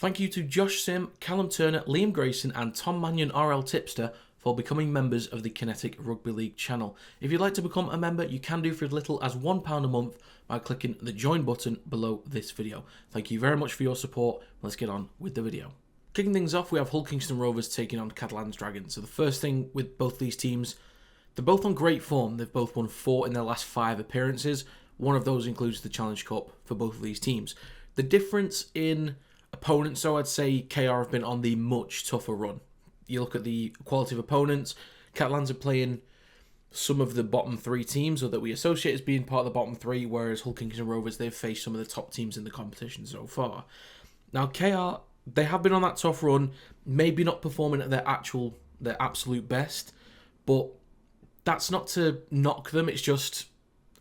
Thank you to Josh Sim, Callum Turner, Liam Grayson and Tom Mannion RL Tipster for becoming members of the Kinetic Rugby League channel. If you'd like to become a member, you can do for as little as £1 a month by clicking the join button below this video. Thank you very much for your support. Let's get on with the video. Kicking things off, we have Hull Kingston Rovers taking on Catalans Dragons. So the first thing with both these teams, they're both on great form. They've both won 4 in their last 5 appearances. One of those includes the Challenge Cup for both of these teams. The difference in opponents, so I'd say KR have been on the much tougher run. You look at the quality of opponents, Catalans are playing some of the bottom 3 teams, or that we associate as being part of the bottom 3, whereas Hull Kingston Rovers, they've faced some of the top teams in the competition so far. Now KR, they have been on that tough run, maybe not performing at their absolute best, but that's not to knock them. It's just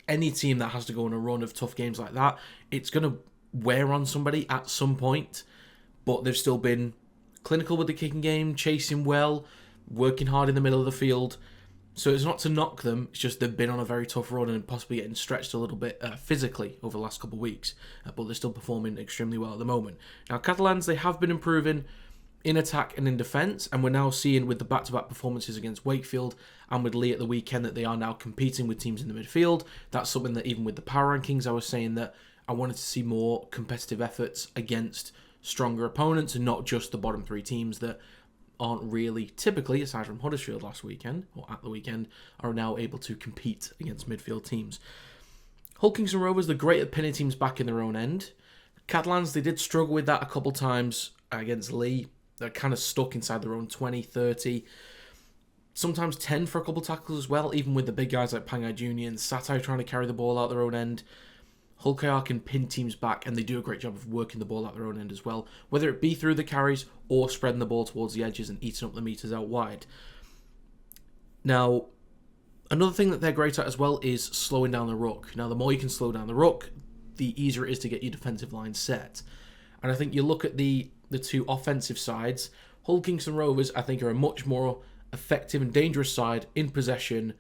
any team that has to go on a run of tough games like that, it's going to wear on somebody at some point, but they've still been clinical with the kicking game, chasing well, working hard in the middle of the field. So it's not to knock them, it's just they've been on a very tough run and possibly getting stretched a little bit physically over the last couple of weeks, but they're still performing extremely well at the moment. Now Catalans, they have been improving in attack and in defence, and we're now seeing with the back-to-back performances against Wakefield and with Leigh at the weekend that they are now competing with teams in the midfield. That's something that even with the power rankings, I was saying that I wanted to see more competitive efforts against stronger opponents and not just the bottom 3 teams that aren't really, typically, aside from Huddersfield last weekend, or at the weekend, are now able to compete against midfield teams. Hull Kingston Rovers, they're great at pinning teams back in their own end. Catalans, they did struggle with that a couple times against Leigh. They're kind of stuck inside their own 20, 30, sometimes 10 for a couple tackles as well, even with the big guys like Pangai Jr. and Satai trying to carry the ball out their own end. Hull KR can pin teams back, and they do a great job of working the ball out their own end as well, whether it be through the carries or spreading the ball towards the edges and eating up the metres out wide. Now, another thing that they're great at as well is slowing down the ruck. Now, the more you can slow down the ruck, the easier it is to get your defensive line set. And I think you look at the 2 offensive sides, Hull Kingston Rovers, I think, are a much more effective and dangerous side in possession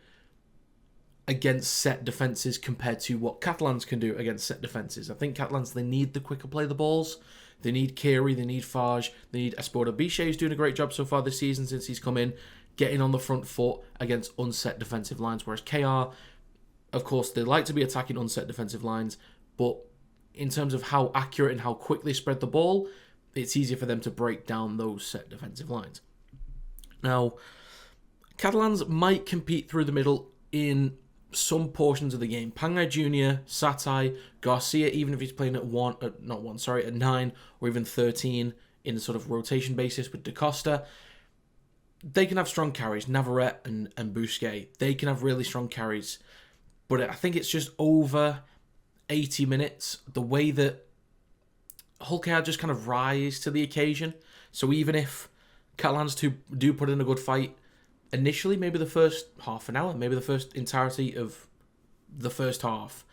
against set defences compared to what Catalans can do against set defences. I think Catalans, they need the quicker play the balls. They need Kiri, they need Faj, they need Esporta Biche, who's doing a great job so far this season since he's come in, getting on the front foot against unset defensive lines. Whereas KR, of course, they like to be attacking unset defensive lines, but in terms of how accurate and how quick they spread the ball, it's easier for them to break down those set defensive lines. Now, Catalans might compete through the middle in some portions of the game. Pangai Jr., Satai, Garcia, even if he's playing at 9 or even 13 in a sort of rotation basis with Da Costa, they can have strong carries. Navarrete and Bousquet, they can have really strong carries. But I think it's just over 80 minutes, the way that Hull KR just kind of rise to the occasion. So even if Catalans do put in a good fight, initially, maybe the first half an hour, maybe the first entirety of the first half,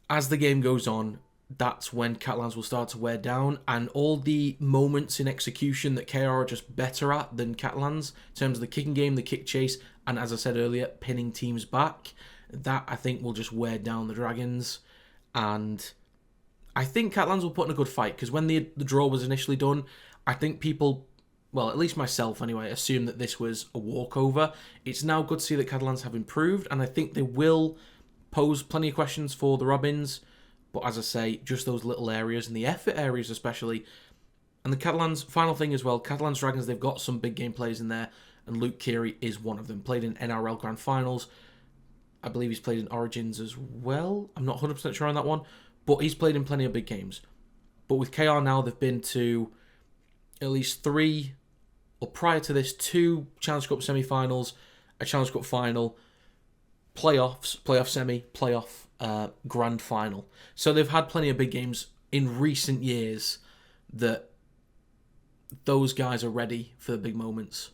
as the game goes on, that's when Catalans will start to wear down, and all the moments in execution that KR are just better at than Catalans, in terms of the kicking game, the kick chase, and as I said earlier, pinning teams back, that I think will just wear down the Dragons. And I think Catalans will put in a good fight, because when the draw was initially done, I think people, well, at least myself anyway, assumed that this was a walkover. It's now good to see that Catalans have improved, and I think they will pose plenty of questions for the Robins. But as I say, just those little areas, and the effort areas especially. And the Catalans, final thing as well, Catalans Dragons, they've got some big game players in there, and Luke Keary is one of them. Played in NRL Grand Finals. I believe he's played in Origins as well. I'm not 100% sure on that one, but he's played in plenty of big games. But with KR now, they've been to at least 3, or prior to this, 2 Challenge Cup semi-finals, a Challenge Cup final, playoffs, playoff semi, playoff grand final. So they've had plenty of big games in recent years that those guys are ready for the big moments,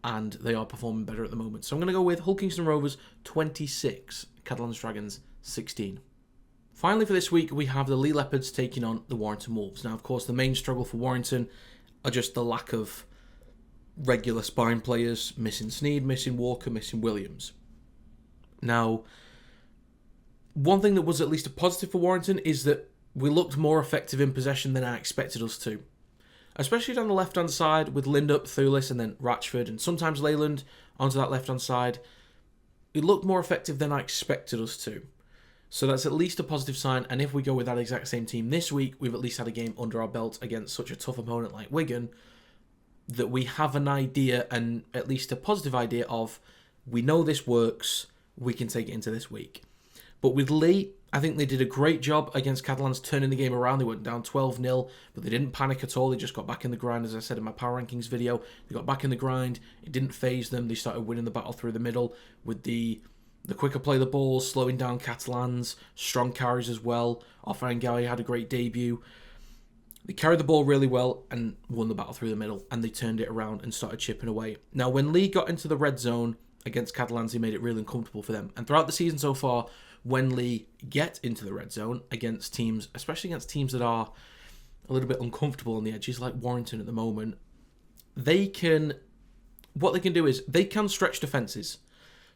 and they are performing better at the moment. So I'm going to go with Hull Kingston Rovers 26, Catalans Dragons 16. Finally for this week, we have the Leigh Leopards taking on the Warrington Wolves. Now, of course, the main struggle for Warrington are just the lack of regular spine players, missing Sneed, missing Walker, missing Williams. Now, one thing that was at least a positive for Warrington is that we looked more effective in possession than I expected us to. Especially down the left-hand side with Lindup, Thulis, and then Ratchford, and sometimes Leyland onto that left-hand side. It looked more effective than I expected us to. So that's at least a positive sign, and if we go with that exact same team this week, we've at least had a game under our belt against such a tough opponent like Wigan, that we have an idea, and at least a positive idea of, we know this works, we can take it into this week. But with Leigh, I think they did a great job against Catalans turning the game around. They went down 12-0, but they didn't panic at all. They just got back in the grind, as I said in my Power Rankings video. They got back in the grind. It didn't faze them. They started winning the battle through the middle with the quicker play of the ball, slowing down Catalans, strong carries as well. Offengawi had a great debut. They carried the ball really well and won the battle through the middle, and they turned it around and started chipping away. Now, when Leigh got into the red zone against Catalans, he made it really uncomfortable for them. And throughout the season so far, when Leigh get into the red zone against teams, especially against teams that are a little bit uncomfortable on the edges, like Warrington at the moment, what they can do is they can stretch defences.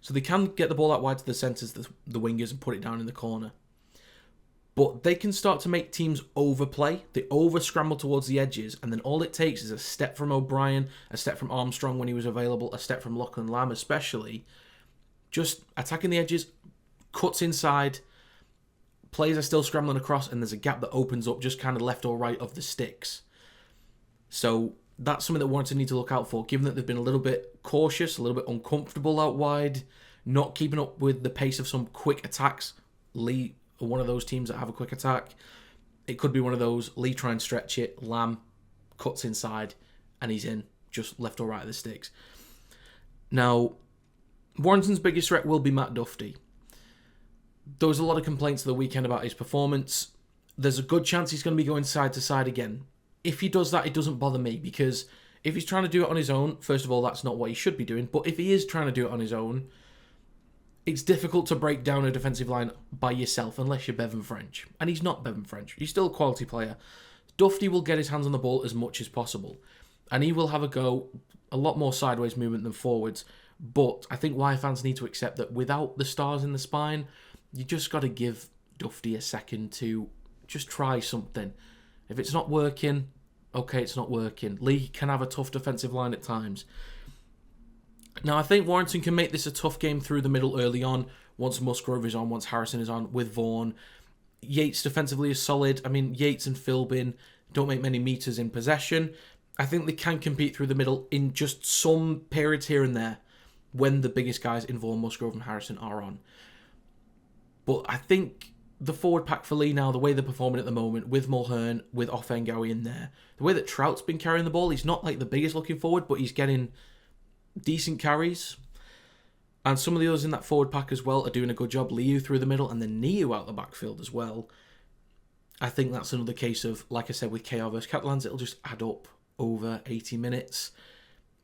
So they can get the ball out wide to the centres, the wingers, and put it down in the corner. But they can start to make teams overplay. They over-scramble towards the edges, and then all it takes is a step from O'Brien, a step from Armstrong when he was available, a step from Lachlan Lamb especially, just attacking the edges, cuts inside, players are still scrambling across, and there's a gap that opens up just kind of left or right of the sticks. So that's something that Warrington need to look out for, given that they've been a little bit cautious, a little bit uncomfortable out wide, not keeping up with the pace of some quick attacks. Leigh are one of those teams that have a quick attack. It could be one of those. Leigh try and stretch it, Lamb cuts inside, and he's in, just left or right of the sticks. Now, Warrington's biggest threat will be Matt Duffy. There was a lot of complaints the weekend about his performance. There's a good chance he's going to be going side to side again. If he does that, it doesn't bother me, because if he's trying to do it on his own, first of all, that's not what he should be doing. But if he is trying to do it on his own, it's difficult to break down a defensive line by yourself unless you're Bevan French. And he's not Bevan French. He's still a quality player. Duffy will get his hands on the ball as much as possible. And he will have a lot more sideways movement than forwards. But I think Wire fans need to accept that without the stars in the spine, you just got to give Duffy a second to just try something. If it's not working, okay, it's not working. Leigh can have a tough defensive line at times. Now, I think Warrington can make this a tough game through the middle early on, once Musgrove is on, once Harrison is on, with Vaughan. Yates defensively is solid. I mean, Yates and Philbin don't make many metres in possession. I think they can compete through the middle in just some periods here and there when the biggest guys in Vaughan, Musgrove and Harrison are on. But I think the forward pack for Leigh now, the way they're performing at the moment, with Mulhern, with Offengawi in there, the way that Trout's been carrying the ball, he's not like the biggest looking forward, but he's getting decent carries. And some of the others in that forward pack as well are doing a good job. Liu through the middle and then Niu out the backfield as well. I think that's another case of, like I said, with KR versus Catalans, it'll just add up over 80 minutes.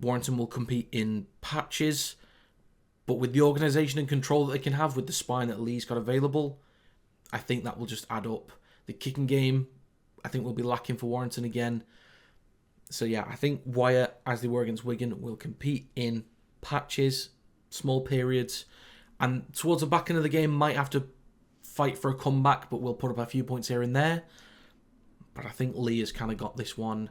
Warrington will compete in patches, but with the organisation and control that they can have with the spine that Leigh's got available, I think that will just add up. The kicking game, I think, will be lacking for Warrington again. So yeah, I think Wire, as they were against Wigan, will compete in patches, small periods, and towards the back end of the game might have to fight for a comeback, but we'll put up a few points here and there. But I think Leigh has kind of got this one.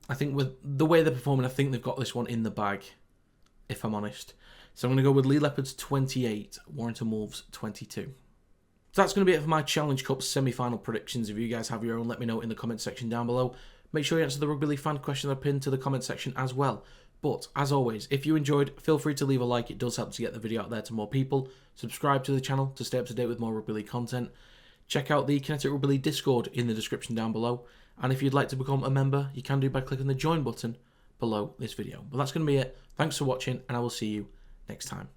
I think with the way they're performing, I think they've got this one in the bag, if I'm honest. So I'm going to go with Leigh Leopards 28, Warrington Wolves 22. So that's going to be it for my Challenge Cup semi-final predictions. If you guys have your own, let me know in the comment section down below. Make sure you answer the Rugby League fan question I pinned to the comment section as well. But, as always, if you enjoyed, feel free to leave a like. It does help to get the video out there to more people. Subscribe to the channel to stay up to date with more Rugby League content. Check out the Kinetic Rugby League Discord in the description down below. And if you'd like to become a member, you can do by clicking the join button below this video. But that's going to be it. Thanks for watching, and I will see you next time.